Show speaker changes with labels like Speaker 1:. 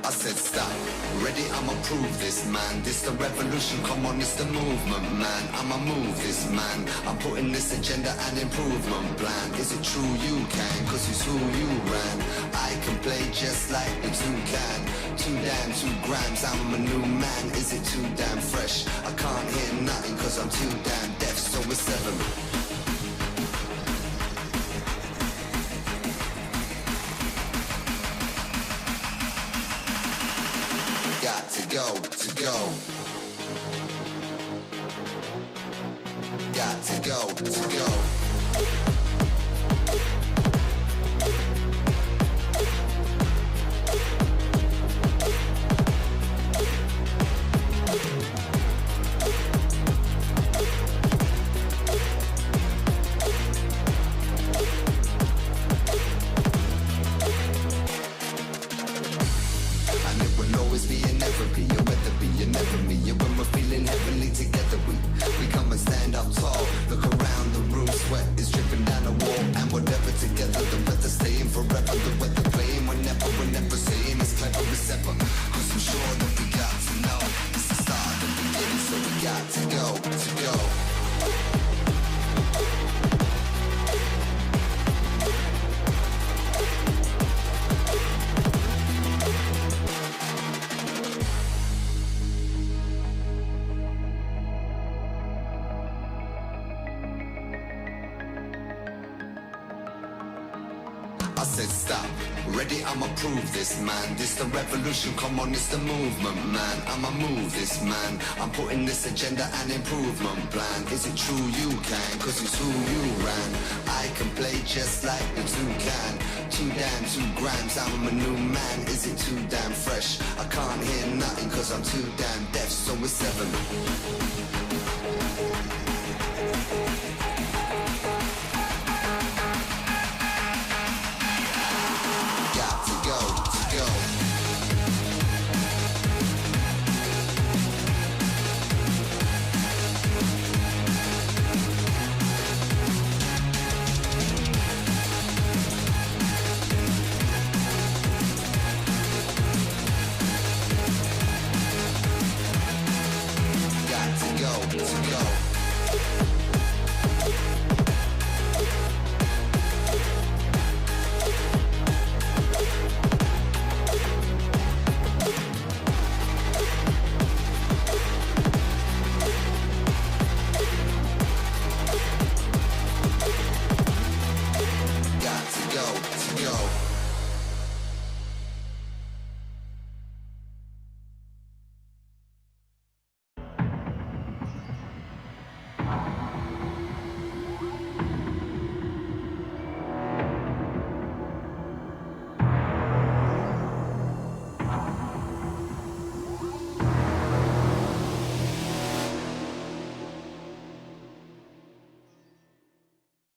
Speaker 1: I said stop, ready, I'ma prove this, man. This the revolution, come on, it's the movement, man. I'ma move this, man. I'm putting this agenda and improvement plan. Is it true you can? Cause it's who you ran. I can play just like the two can. 2 damn 2 grams, I'm a new man. Is it too damn fresh? I can't hear nothing cause I'm too damn deaf. So it's 7. Got to go, to go. Got to go, to go. I said stop, ready, I'ma prove this, man. This the revolution, come on, it's the movement, man. I'ma move this, man. I'm putting this agenda and improvement plan. Is it true you can? Cause it's who you ran. I can play just like the two can. 2 damn 2 grams, I'm a new man. Is it too damn fresh? I can't hear nothing cause I'm too damn deaf. So it's 7. To go.